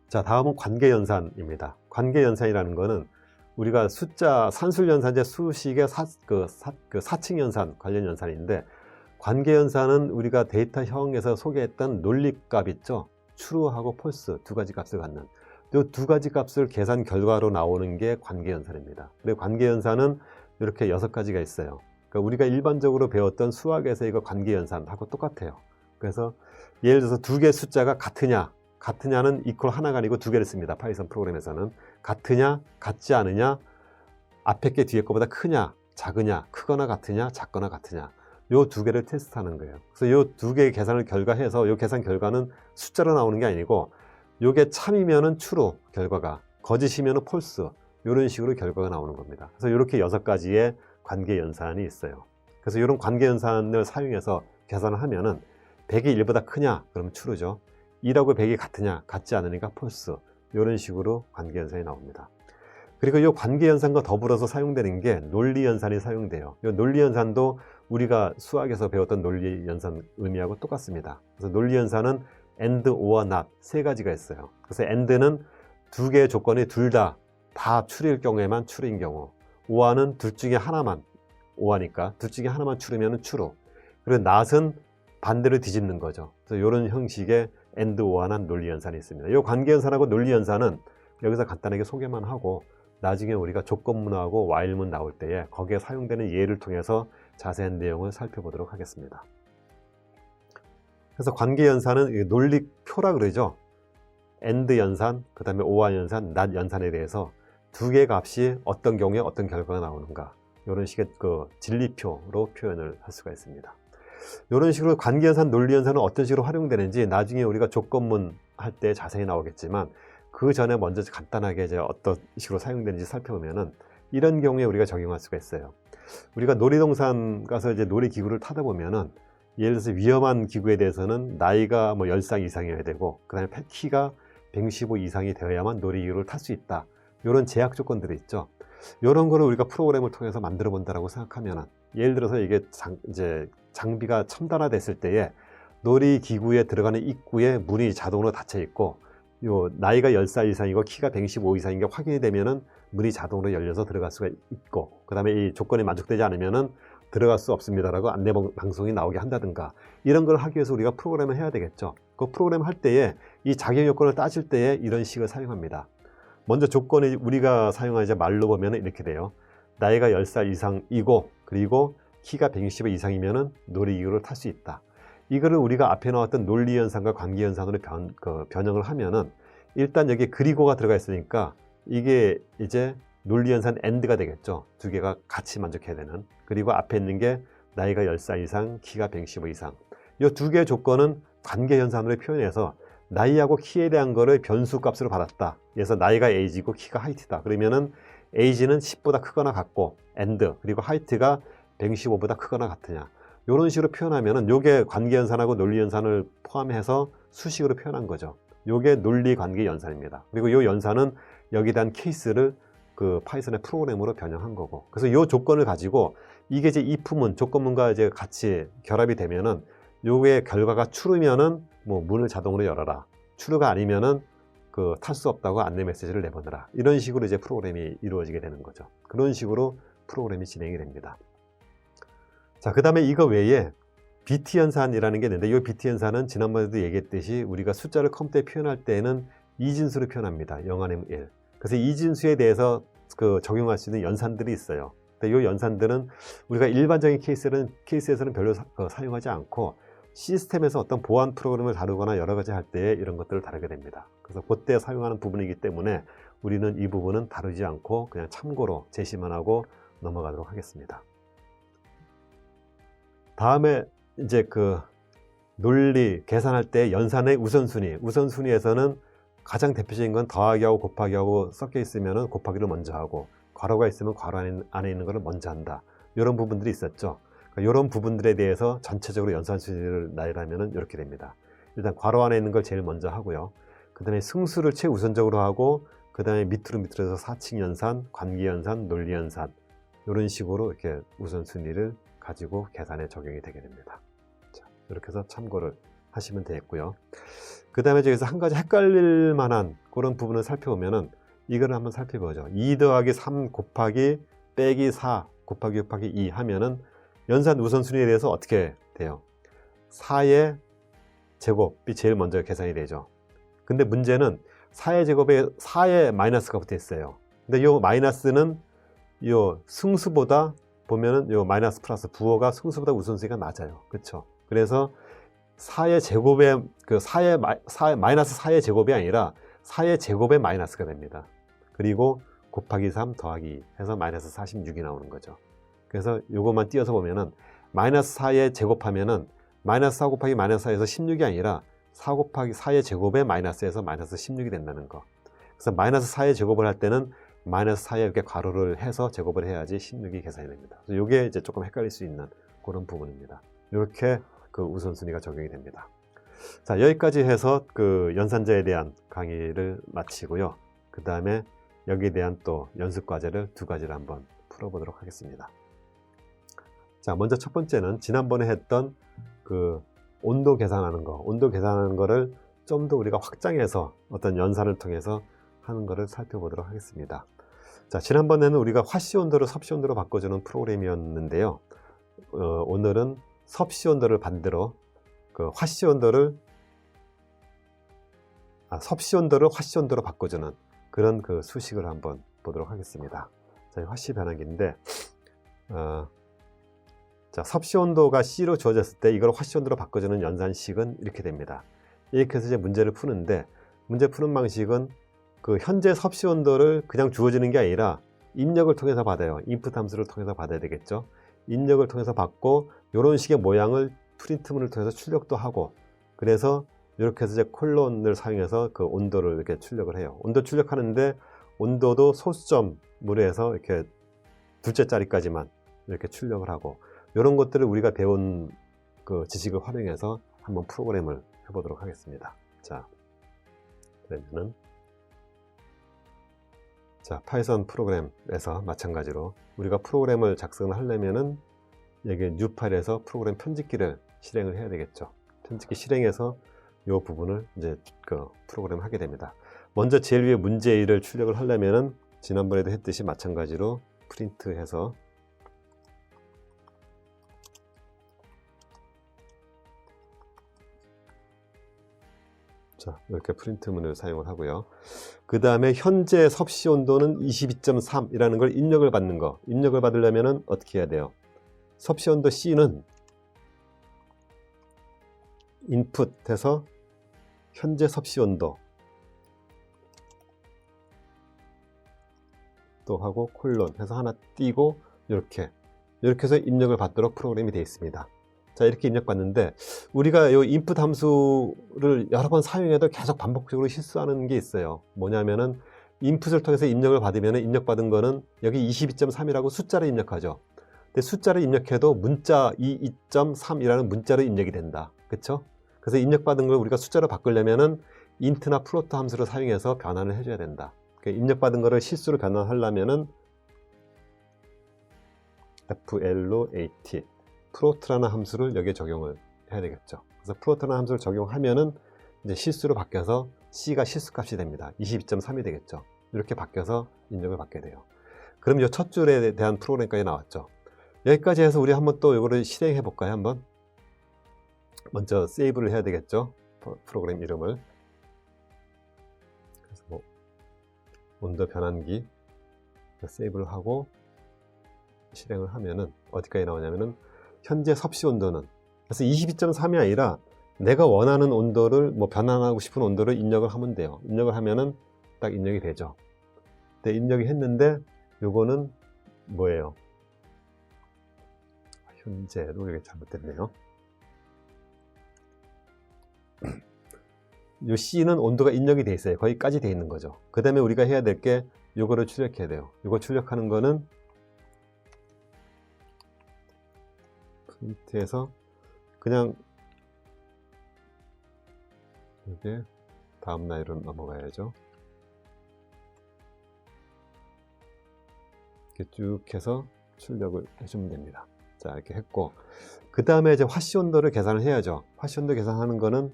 자, 다음은 관계연산입니다. 관계연산이라는 거는 우리가 숫자, 산술연산제 수식의 사칙연산 관련 연산인데, 관계연산은 우리가 데이터형에서 소개했던 논리값 있죠. true하고 false 두 가지 값을 갖는 이 두 가지 값을 계산 결과로 나오는 게 관계연산입니다. 그리고 관계연산은 이렇게 6가지가 있어요. 그러니까 우리가 일반적으로 배웠던 수학에서 이거 관계연산하고 똑같아요. 그래서 예를 들어서 두 개의 숫자가 같으냐는 equal 하나가 아니고 두 개를 씁니다. 파이썬 프로그램에서는 같으냐, 같지 않으냐, 앞에 게 뒤에 거보다 크냐, 작으냐, 크거나 같으냐, 작거나 같으냐, 요 두 개를 테스트하는 거예요. 그래서 요 두 개의 계산을 결과해서 요 계산 결과는 숫자로 나오는 게 아니고, 요게 참이면은 true 결과가, 거짓이면은 false, 이런 식으로 결과가 나오는 겁니다. 그래서 이렇게 6가지의 관계 연산이 있어요. 그래서 이런 관계 연산을 사용해서 계산을 하면은 100이 1보다 크냐, 그러면 true죠. 2하고 100이 같으냐, 같지 않으니까 false, 이런 식으로 관계 연산이 나옵니다. 그리고 이 관계 연산과 더불어서 사용되는 게 논리 연산이 사용돼요. 이 논리 연산도 우리가 수학에서 배웠던 논리 연산 의미하고 똑같습니다. 그래서 논리 연산은 and, or, not 3가지가 있어요. 그래서 and는 두 개의 조건이 둘 다 true일 경우에만 true인 경우, or는 둘 중에 하나만, or니까 둘 중에 하나만 true면 true. 그리고 not은 반대로 뒤집는 거죠. 그래서 이런 형식의 and, or나 논리 연산이 있습니다. 이 관계 연산하고 논리 연산은 여기서 간단하게 소개만 하고, 나중에 우리가 조건문하고 while문 나올 때에 거기에 사용되는 예를 통해서 자세한 내용을 살펴보도록 하겠습니다. 그래서 관계 연산은 논리표라 그러죠. and 연산, 그 다음에 or 연산, not 연산에 대해서 두 개의 값이 어떤 경우에 어떤 결과가 나오는가, 이런 식의 진리표로 표현을 할 수가 있습니다. 이런 식으로 관계 연산, 논리 연산은 어떤 식으로 활용되는지 나중에 우리가 조건문 할 때 자세히 나오겠지만, 그 전에 먼저 간단하게 이제 어떤 식으로 사용되는지 살펴보면은 이런 경우에 우리가 적용할 수가 있어요. 우리가 놀이동산 가서 이제 놀이기구를 타다 보면은, 예를 들어서 위험한 기구에 대해서는 나이가 10살 이상이어야 되고, 그 다음에 키가 115 이상이 되어야만 놀이기구를 탈 수 있다, 이런 제약 조건들이 있죠. 이런 거를 우리가 프로그램을 통해서 만들어 본다라고 생각하면은, 예를 들어서 이게 이제 장비가 첨단화됐을 때에 놀이기구에 들어가는 입구에 문이 자동으로 닫혀 있고, 요 나이가 10살 이상이고 키가 115 이상인 게 확인이 되면은 문이 자동으로 열려서 들어갈 수가 있고, 그 다음에 이 조건이 만족되지 않으면은 들어갈 수 없습니다라고 안내 방송이 나오게 한다든가, 이런 걸 하기 위해서 우리가 프로그램을 해야 되겠죠. 그 프로그램 할 때에 이 자격 요건을 따질 때에 이런 식을 사용합니다. 먼저 조건이 우리가 사용하는 말로 보면 이렇게 돼요. 나이가 10살 이상이고, 그리고 키가 165 이상이면은 놀이기구를 탈 수 있다. 이거를 우리가 앞에 나왔던 논리연산과 관계연산으로 변형을 하면은, 일단 여기 그리고가 들어가 있으니까 이게 이제 논리연산 and가 되겠죠. 두 개가 같이 만족해야 되는. 그리고 앞에 있는 게 나이가 10살 이상, 키가 115 이상. 이 두 개의 조건은 관계연산으로 표현해서 나이하고 키에 대한 거를 변수 값으로 받았다. 그래서 나이가 age이고 키가 height다. 그러면은 age는 10보다 크거나 같고, and 그리고 height가 115보다 크거나 같으냐, 이런 식으로 표현하면은 요게 관계연산하고 논리연산을 포함해서 수식으로 표현한 거죠. 요게 논리관계연산입니다. 그리고 요 연산은 여기에 대한 케이스를 파이썬의 프로그램으로 변형한 거고, 그래서 요 조건을 가지고 이게 이제 if문, 조건문과 이제 같이 결합이 되면은, 요게 결과가 true면은 문을 자동으로 열어라, true가 아니면은 탈 수 없다고 안내 메시지를 내보내라, 이런 식으로 이제 프로그램이 이루어지게 되는 거죠. 그런 식으로 프로그램이 진행이 됩니다. 자, 그 다음에 이거 외에 BT 연산이라는 게 있는데, 이 BT 연산은 지난번에도 얘기했듯이 우리가 숫자를 컴퓨터에 표현할 때는 이진수로 표현합니다. 0 아니면 1. 그래서 이진수에 대해서 적용할 수 있는 연산들이 있어요. 근데 이 연산들은 우리가 일반적인 케이스에서는 별로 사용하지 않고, 시스템에서 어떤 보안 프로그램을 다루거나 여러 가지 할 때 이런 것들을 다루게 됩니다. 그래서 그때 사용하는 부분이기 때문에 우리는 이 부분은 다루지 않고 그냥 참고로 제시만 하고 넘어가도록 하겠습니다. 다음에 이제 논리 계산할 때 연산의 우선순위에서는 가장 대표적인 건 더하기하고 곱하기하고 섞여 있으면 곱하기를 먼저 하고, 괄호가 있으면 괄호 안에 있는 것을 먼저 한다, 이런 부분들이 있었죠. 그러니까 이런 부분들에 대해서 전체적으로 연산순위를 나열하면 이렇게 됩니다. 일단 괄호 안에 있는 걸 제일 먼저 하고요. 그 다음에 승수를 최우선적으로 하고, 그 다음에 밑으로 해서 사칙연산, 관계연산, 논리연산, 이런 식으로 이렇게 우선순위를 가지고 계산에 적용이 되게 됩니다. 자, 이렇게 해서 참고를 하시면 되겠고요. 그 다음에 여기서 한 가지 헷갈릴 만한 그런 부분을 살펴보면은 이거를 한번 살펴보죠. 2 더하기 3 곱하기 빼기 4 곱하기 곱하기 2 하면은 연산 우선순위에 대해서 어떻게 돼요? 4의 제곱이 제일 먼저 계산이 되죠. 근데 문제는 4의 제곱에 4의 마이너스가 붙어 있어요. 근데 이 마이너스는 이 승수보다 보면은 이 마이너스 플러스 부호가 승수보다 우선순위가 낮아요. 그렇죠? 그래서 4의 제곱에 마이너스 4의 제곱이 아니라 4의 제곱에 마이너스가 됩니다. 그리고 곱하기 3 더하기 2 해서 마이너스 46이 나오는 거죠. 그래서 이것만 띄어서 보면은 마이너스 4의 제곱하면은 마이너스 4 곱하기 마이너스 4에서 16이 아니라 4 곱하기 4의 제곱에 마이너스에서 마이너스 16이 된다는 거. 그래서 마이너스 4의 제곱을 할 때는 마이너스 4에 이렇게 괄호를 해서 제곱을 해야지 16이 계산이 됩니다. 그래서 이게 이제 조금 헷갈릴 수 있는 그런 부분입니다. 이렇게 그 우선순위가 적용이 됩니다. 자, 여기까지 해서 그 연산자에 대한 강의를 마치고요. 그 다음에 여기에 대한 또 연습 과제를 2가지를 한번 풀어보도록 하겠습니다. 자, 먼저 첫 번째는 지난번에 했던 그 온도 계산하는 거, 온도 계산하는 거를 좀 더 우리가 확장해서 어떤 연산을 통해서 하는 거를 살펴보도록 하겠습니다. 자, 지난번에는 우리가 화씨 온도를 섭씨 온도로 바꿔주는 프로그램이었는데요. 오늘은 섭씨 온도를 반대로 그 화씨 온도를 섭씨 온도를 화씨 온도로 바꿔주는 그런 그 수식을 한번 보도록 하겠습니다. 자, 화씨 변환기인데 자, 섭씨 온도가 C로 주어졌을 때 이걸 화씨 온도로 바꿔주는 연산식은 이렇게 됩니다. 이렇게 해서 이제 문제를 푸는데 문제 푸는 방식은 그 현재 섭씨 온도를 그냥 주어지는 게 아니라 입력을 통해서 받아요. 인풋 함수를 통해서 받아야 되겠죠. 입력을 통해서 받고 이런 식의 모양을 프린트문을 통해서 출력도 하고 그래서 이렇게 해서 이제 콜론을 사용해서 그 온도를 이렇게 출력을 해요. 온도 출력하는데 온도도 소수점으로 해서 이렇게 둘째 자리까지만 이렇게 출력을 하고 이런 것들을 우리가 배운 그 지식을 활용해서 한번 프로그램을 해보도록 하겠습니다. 자, 그러면은 자, 파이썬 프로그램에서 마찬가지로 우리가 프로그램을 작성을 하려면은 여기 new 파일에서 프로그램 편집기를 실행을 해야 되겠죠. 편집기 실행해서 이 부분을 이제 그 프로그램 하게 됩니다. 먼저 제일 위에 문제 1을 출력을 하려면은 지난번에도 했듯이 마찬가지로 프린트해서 자, 이렇게 프린트문을 사용을 하고요. 그 다음에 현재 섭씨 온도는 22.3 이라는 걸 입력을 받는 거. 입력을 받으려면 어떻게 해야 돼요? 섭씨 온도 C는 인풋해서 현재 섭씨 온도 또 하고 콜론 해서 하나 띄고 이렇게 해서 입력을 받도록 프로그램이 되어 있습니다. 자, 이렇게 입력받는데 우리가 이 인풋 함수를 여러 번 사용해도 계속 반복적으로 실수하는 게 있어요. 뭐냐면은 인풋을 통해서 입력을 받으면 입력받은 거는 여기 22.3이라고 숫자를 입력하죠. 근데 숫자를 입력해도 문자 22.3이라는 문자로 입력이 된다. 그렇죠? 그래서 입력받은 걸 우리가 숫자로 바꾸려면은 int나 float 함수를 사용해서 변환을 해줘야 된다. 그러니까 입력받은 거를 실수로 변환하려면은 float float라는 함수를 여기에 적용을 해야 되겠죠. 그래서 float라는 함수를 적용하면은 이제 실수로 바뀌어서 C가 실수값이 됩니다. 22.3이 되겠죠. 이렇게 바뀌어서 입력을 받게 돼요. 그럼 이 첫 줄에 대한 프로그램까지 나왔죠. 여기까지 해서 우리 한번 또 이거를 실행해 볼까요? 한번 먼저 세이브를 해야 되겠죠. 프로그램 이름을 그래서 뭐 온도 변환기 세이브를 하고 실행을 하면은 어디까지 나오냐면은 현재 섭씨 온도는 그래서 22.3이 아니라 내가 원하는 온도를 뭐 변환하고 싶은 온도를 입력을 하면 돼요. 입력을 하면은 딱 입력이 되죠. 네, 입력이 했는데 요거는 뭐예요? 현재로 이게 잘못됐네요. 요 C는 온도가 입력이 돼 있어요. 거기까지 돼 있는 거죠. 그 다음에 우리가 해야 될 게 요거를 출력해야 돼요. 요거 출력하는 거는 프린트해서 그냥 이게 다음 라인으로 넘어가야죠. 이렇게 쭉 해서 출력을 해주면 됩니다. 자, 자, 이렇게 했고, 그 다음에 이제 화씨 온도를 계산을 해야죠. 화씨 온도 계산하는 거는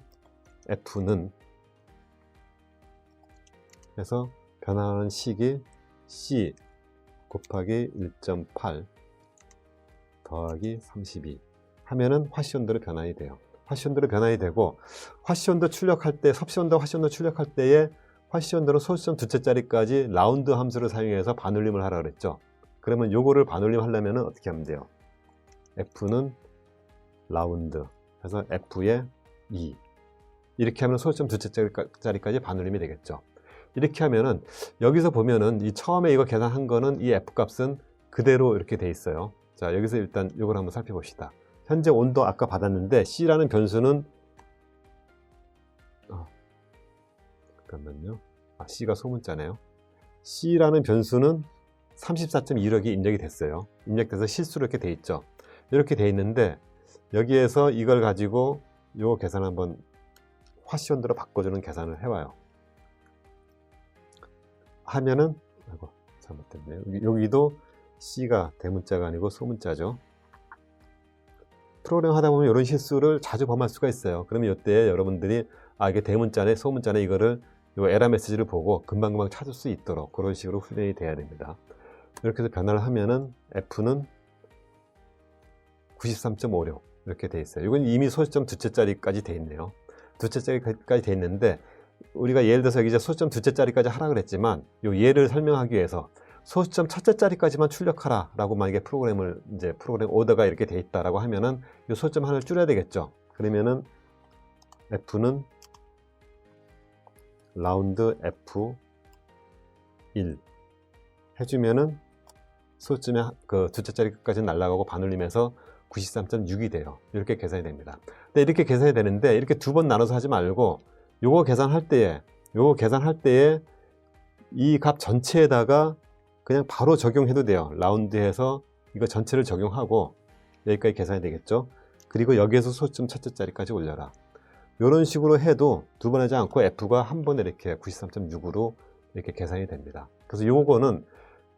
F는 해서 변화하는 식이 C 곱하기 1.8 더하기 32 하면은 화씨 온도로 변환이 돼요. 화씨 온도로 변환이 되고, 화씨 온도 출력할 때, 섭씨 온도, 화씨 온도 출력할 때에 화씨 온도는 소수점 두째 자리까지 라운드 함수를 사용해서 반올림을 하라 그랬죠. 그러면 요거를 반올림 하려면 어떻게 하면 돼요? F는 라운드 해서 F의 2 이렇게 하면 소수점 두째 자리까지 반올림이 되겠죠. 이렇게 하면은 여기서 보면은 이 처음에 이거 계산한 거는 이 F 값은 그대로 이렇게 돼 있어요. 자, 여기서 일단 이걸 한번 살펴봅시다. 현재 온도 아까 받았는데 C라는 변수는 잠깐만요. C가 소문자네요. C라는 변수는 34.16이 입력이 됐어요. 입력돼서 실수로 이렇게 돼 있죠. 이렇게 돼 있는데 여기에서 이걸 가지고 요 계산 한번 화씨 온도로 바꿔주는 계산을 해봐요. 하면은 아이고 잘못됐네요. 여기도 C가 대문자가 아니고 소문자죠. 프로그램 하다 보면 이런 실수를 자주 범할 수가 있어요. 그러면 이때 여러분들이 이게 대문자네 소문자네 이거를 요 에러 메시지를 보고 금방금방 찾을 수 있도록 그런 식으로 훈련이 돼야 됩니다. 이렇게 해서 변화를 하면은 F는 93.56 이렇게 돼 있어요. 이건 이미 소수점 두째 자리까지 돼 있네요. 두째 자리까지 돼 있는데 우리가 예를 들어서 여기 이제 소수점 두째 자리까지 하라 그랬지만 요 예를 설명하기 위해서 소수점 첫째 자리까지만 출력하라 라고 만약에 프로그램 오더가 이렇게 돼 있다라고 하면은 요 소수점 하나를 줄여야 되겠죠. 그러면은 F는 라운드 F1 해주면은 소수점의 그 두째 자리까지 날아가고 반올림해서 93.6이 돼요. 이렇게 계산이 됩니다. 근데 이렇게 계산이 되는데 이렇게 두 번 나눠서 하지 말고 요거 계산할 때에 이 값 전체에다가 그냥 바로 적용해도 돼요. 라운드해서 이거 전체를 적용하고 여기까지 계산이 되겠죠. 그리고 여기에서 소수점 첫째 자리까지 올려라. 이런 식으로 해도 두 번 하지 않고 F가 한 번에 이렇게 93.6으로 이렇게 계산이 됩니다. 그래서 요거는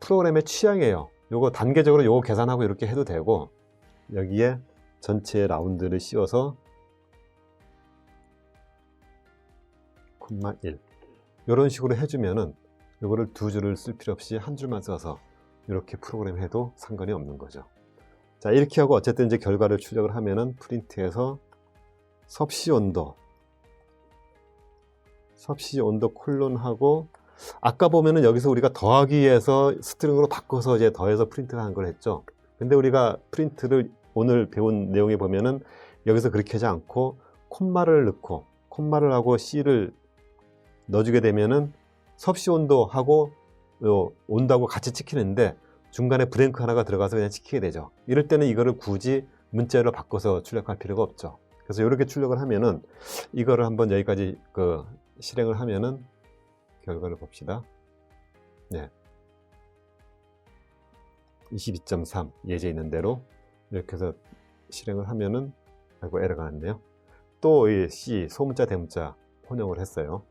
프로그램의 취향이에요. 요거 단계적으로 요거 계산하고 이렇게 해도 되고 여기에 전체 라운드를 씌워서 1 이런 식으로 해주면은 요거를 두 줄을 쓸 필요 없이 한 줄만 써서 이렇게 프로그램 해도 상관이 없는 거죠. 자, 이렇게 하고 어쨌든 이제 결과를 출력을 하면은 프린트해서 섭씨 온도 콜론하고 아까 보면은 여기서 우리가 더하기에서 스트링으로 바꿔서 이제 더해서 프린트를 하는 걸 했죠. 근데 우리가 프린트를 오늘 배운 내용에 보면은 여기서 그렇게 하지 않고 콤마를 넣고 콤마를 하고 C를 넣어주게 되면은 섭씨 온도하고 온도하고 같이 찍히는데 중간에 브랭크 하나가 들어가서 그냥 찍히게 되죠. 이럴 때는 이거를 굳이 문자로 바꿔서 출력할 필요가 없죠. 그래서 이렇게 출력을 하면은 이거를 한번 여기까지 실행을 하면은 결과를 봅시다. 네. 22.3 예제 있는 대로 이렇게 해서 실행을 하면은 아이고 에러가 났네요. 또 이 C 소문자 대문자 혼용을 했어요.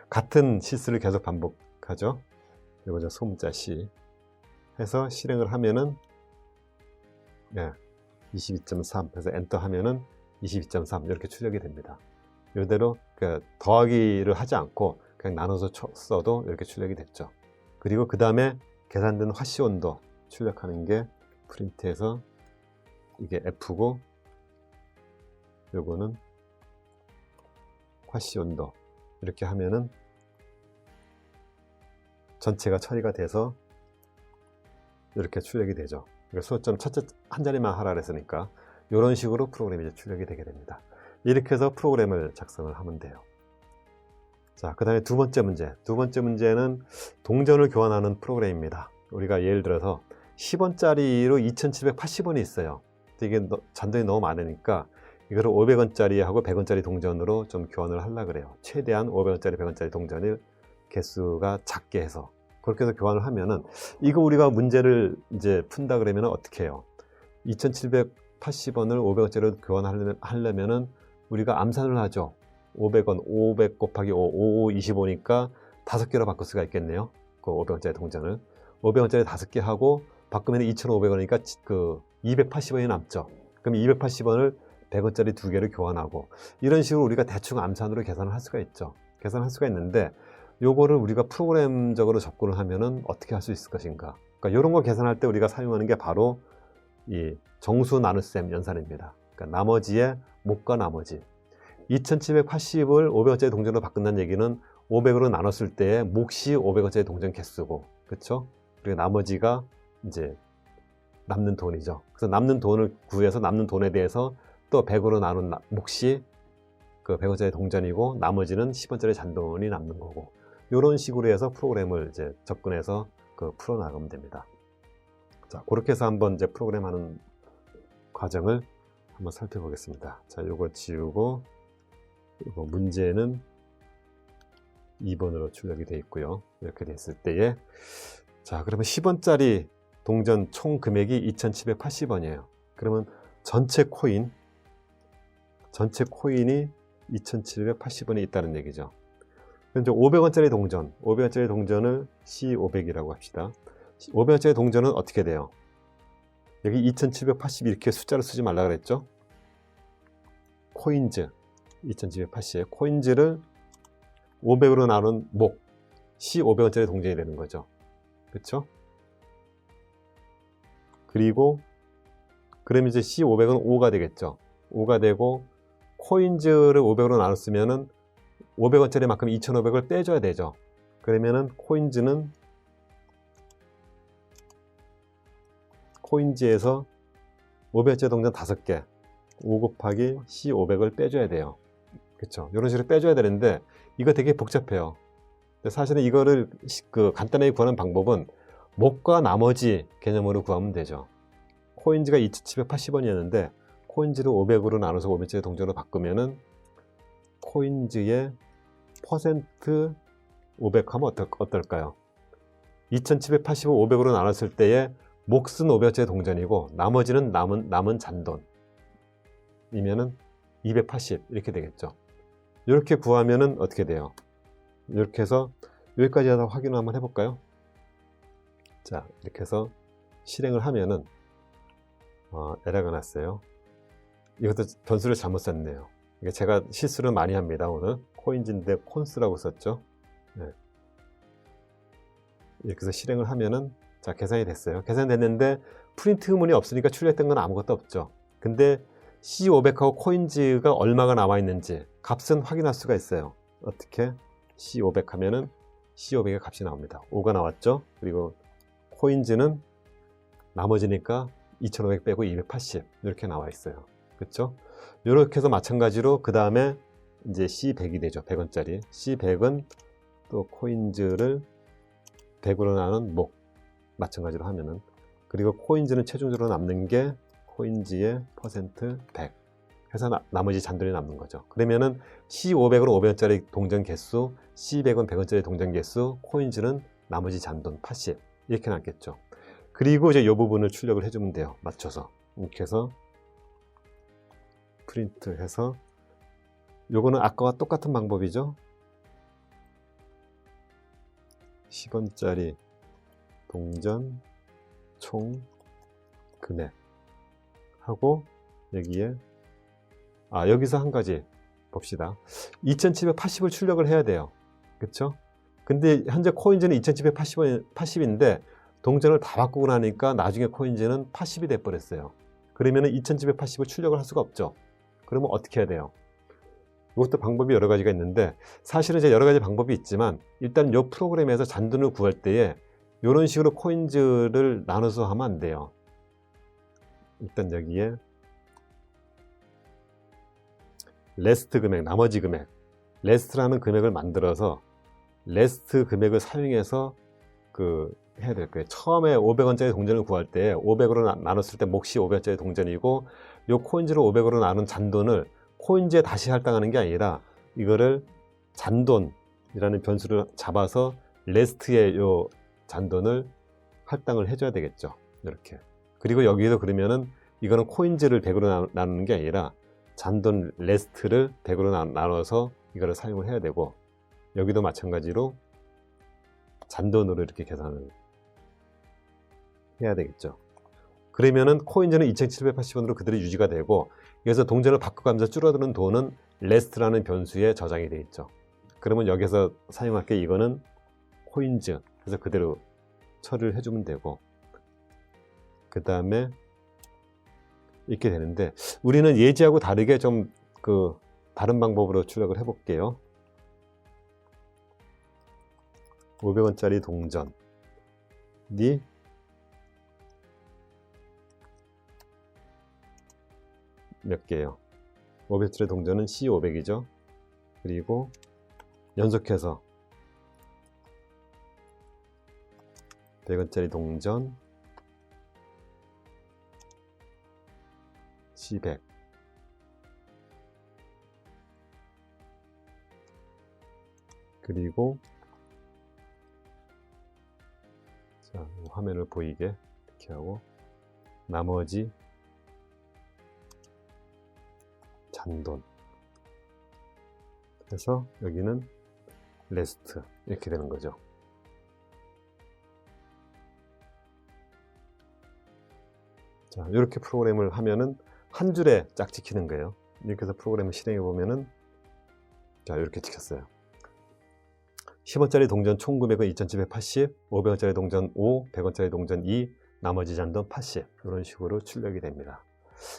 같은 실수를 계속 반복하죠. 이거죠. 소문자 C 해서 실행을 하면은 22.3 해서 엔터 하면은 22.3 이렇게 출력이 됩니다. 이대로 더하기를 하지 않고 그냥 나눠서 써도 이렇게 출력이 됐죠. 그리고 그 다음에 계산된 화씨 온도 출력하는 게 프린트해서 이게 F고 요거는 화씨 온도 이렇게 하면은 전체가 처리가 돼서 이렇게 출력이 되죠. 소수점 첫째 한 자리만 하라 그랬으니까 이런 식으로 프로그램이 이제 출력이 되게 됩니다. 이렇게 해서 프로그램을 작성을 하면 돼요. 자, 그 다음에 두 번째 문제는 동전을 교환하는 프로그램입니다. 우리가 예를 들어서 10원짜리로 2780원이 있어요. 이게 잔돈이 너무 많으니까 이거를 500원짜리하고 100원짜리 동전으로 좀 교환을 하려고 그래요. 최대한 500원짜리, 100원짜리 동전을 개수가 작게 해서 그렇게 해서 교환을 하면은 이거 우리가 문제를 이제 푼다 그러면 어떻게 해요? 2780원을 500원짜리로 교환하려면은 우리가 암산을 하죠. 500원, 500 곱하기 5, 25니까 5개로 바꿀 수가 있겠네요. 그 500원짜리 동전을 500원짜리 5개 하고 바꾸면 2,500원이니까 280원이 남죠. 그럼 280원을 100원짜리 2개를 교환하고, 이런 식으로 우리가 대충 암산으로 계산을 할 수가 있죠. 계산할 수가 있는데, 요거를 우리가 프로그램적으로 접근을 하면은 어떻게 할 수 있을 것인가. 그러니까 이런 거 계산할 때 우리가 사용하는 게 바로 이 정수 나눗셈 연산입니다. 그러니까 나머지의 목과 나머지. 2780을 500원짜리 동전으로 바꾼다는 얘기는 500으로 나눴을 때 몫이 500원짜리 동전 개수고, 그렇죠? 그리고 나머지가 이제 남는 돈이죠. 그래서 남는 돈을 구해서 남는 돈에 대해서 또 100으로 나눈 몫이 그 100원짜리 동전이고, 나머지는 10원짜리 잔돈이 남는 거고, 이런 식으로 해서 프로그램을 이제 접근해서 그 풀어 나가면 됩니다. 자, 그렇게 해서 한번 이제 프로그램 하는 과정을 한번 살펴보겠습니다. 자, 요거 지우고, 이거 문제는 2번으로 출력이 되어 있고요. 이렇게 됐을 때에, 자, 그러면 10원짜리 동전 총 금액이 2780원이에요. 그러면 전체 코인이 2780원이 있다는 얘기죠. 그럼 이제 500원짜리 동전을 C500이라고 합시다. 500원짜리 동전은 어떻게 돼요? 여기 2780 이렇게 숫자를 쓰지 말라 그랬죠? 코인즈 2780에 코인즈를 500으로 나눈 목 C500원짜리 동전이 되는 거죠. 그렇죠? 그리고 그럼 이제 C500은 5가 되겠죠. 5가 되고, 코인즈를 500으로 나눴으면은 500원짜리 만큼 2500을 빼줘야 되죠. 그러면은 코인즈에서 500원짜리 동전 5개 5 곱하기 C500을 빼줘야 돼요. 그렇죠? 이런 식으로 빼줘야 되는데 이거 되게 복잡해요. 근데 사실은 이거를 간단하게 구하는 방법은 목과 나머지 개념으로 구하면 되죠. 코인즈가 2780원이었는데 코인즈를 500으로 나눠서 500원짜리 동전으로 바꾸면은 코인즈의 퍼센트 500 하면 어떨까요? 2780을 500으로 나눴을 때에 몫은 500원짜리 동전이고 나머지는 남은 잔돈 이면은 280 이렇게 되겠죠. 이렇게 구하면은 어떻게 돼요? 이렇게 해서 여기까지 해서 확인을 한번 해볼까요? 자, 이렇게 해서 실행을 하면은 에러가 났어요. 이것도 변수를 잘못 썼네요. 이게 제가 실수를 많이 합니다. 오늘 코인즈인데 콘스라고 썼죠. 네. 이렇게 해서 실행을 하면은, 자, 계산이 됐어요. 계산이 됐는데 프린트 의문이 없으니까 출력했던 건 아무것도 없죠. 근데 C500하고 코인즈가 얼마가 나와 있는지 값은 확인할 수가 있어요. 어떻게? C500 하면은 C500의 값이 나옵니다. 5가 나왔죠. 그리고 코인즈는 나머지니까 2500 빼고 280 이렇게 나와 있어요. 그렇죠? 이렇게 해서 마찬가지로 그 다음에 이제 C100이 되죠. 100원짜리 C100은 또 코인즈를 100으로 나눈 목 마찬가지로 하면은, 그리고 코인즈는 최종적으로 남는 게 코인즈의 퍼센트 100 해서 나머지 잔돈이 남는 거죠. 그러면은 C500으로 500원짜리 동전 개수, C100은 100원짜리 동전 개수, 코인즈는 나머지 잔돈 80 이렇게 남겠죠. 그리고 이제 이 부분을 출력을 해주면 돼요. 맞춰서 이렇게 해서 프린트해서, 요거는 아까와 똑같은 방법이죠. 10원짜리 동전 총 금액 하고 여기에 여기서 한 가지 봅시다. 2780을 출력을 해야 돼요. 그쵸? 근데 현재 코인즈는 2780인데 동전을 다 바꾸고 나니까 나중에 코인즈는 80이 돼 버렸어요. 그러면은 2780을 출력을 할 수가 없죠. 그러면 어떻게 해야 돼요? 이것도 방법이 여러 가지가 있는데, 사실은 이제 여러 가지 방법이 있지만 일단 이 프로그램에서 잔돈을 구할 때에 이런 식으로 코인즈를 나눠서 하면 안 돼요. 일단 여기에 레스트 금액, 나머지 금액, 레스트라는 금액을 만들어서 레스트 금액을 사용해서 해야 될 거예요. 처음에 500원짜리 동전을 구할 때 500으로 나눴을 때 몫이 500원짜리 동전이고, 요 코인즈를 500으로 나눈 잔돈을 코인즈에 다시 할당하는 게 아니라 이거를 잔돈이라는 변수를 잡아서 레스트에 요 잔돈을 할당을 해줘야 되겠죠. 이렇게. 그리고 여기에도 그러면은 이거는 코인즈를 100으로 나누는 게 아니라 잔돈 레스트를 100으로 나눠서 이거를 사용을 해야 되고, 여기도 마찬가지로 잔돈으로 이렇게 계산을 해야 되겠죠. 그러면은 코인전은 2780원으로 그대로 유지가 되고, 여기서 동전을 바꿔가면서 줄어드는 돈은 레스트라는 변수에 저장이 되어 있죠. 그러면 여기서 사용할 게 이거는 코인즈, 그래서 그대로 처리를 해주면 되고, 그 다음에 이렇게 되는데, 우리는 예지하고 다르게 좀 다른 방법으로 출력을 해볼게요. 500원짜리 동전이 몇 개예요? 500원짜리 동전은 C500이죠. 그리고 연속해서 100원짜리 동전 C100, 그리고 자, 화면을 보이게 이렇게 하고, 나머지 잔돈, 그래서 여기는 레스트, 이렇게 되는 거죠. 자, 이렇게 프로그램을 하면은 한 줄에 쫙 찍히는 거예요. 이렇게 해서 프로그램을 실행해 보면은, 자, 이렇게 찍혔어요. 10원짜리 동전 총 금액은 2780, 500원짜리 동전 5, 100원짜리 동전 2, 나머지 잔돈 80, 이런 식으로 출력이 됩니다.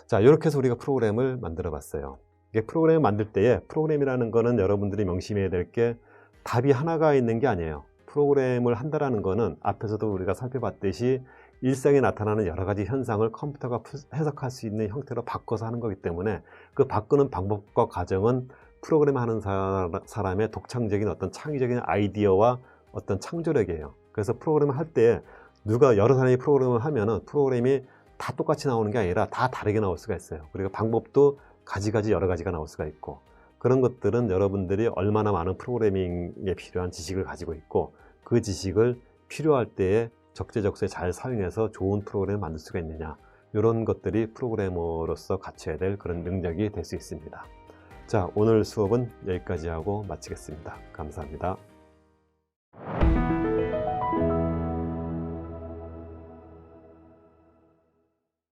자, 이렇게 해서 우리가 프로그램을 만들어 봤어요. 이게 프로그램을 만들 때에, 프로그램이라는 거는 여러분들이 명심해야 될 게 답이 하나가 있는 게 아니에요. 프로그램을 한다라는 거는 앞에서도 우리가 살펴봤듯이 일상에 나타나는 여러 가지 현상을 컴퓨터가 해석할 수 있는 형태로 바꿔서 하는 거기 때문에, 그 바꾸는 방법과 과정은 프로그램 하는 사람의 독창적인 어떤 창의적인 아이디어와 어떤 창조력이에요. 그래서 프로그램을 할 때 누가 여러 사람이 프로그램을 하면은 프로그램이 다 똑같이 나오는 게 아니라 다 다르게 나올 수가 있어요. 그리고 방법도 가지가지 여러 가지가 나올 수가 있고, 그런 것들은 여러분들이 얼마나 많은 프로그래밍에 필요한 지식을 가지고 있고, 그 지식을 필요할 때에 적재적소에 잘 사용해서 좋은 프로그램을 만들 수가 있느냐, 이런 것들이 프로그래머로서 갖춰야 될 그런 능력이 될 수 있습니다. 자, 오늘 수업은 여기까지 하고 마치겠습니다. 감사합니다.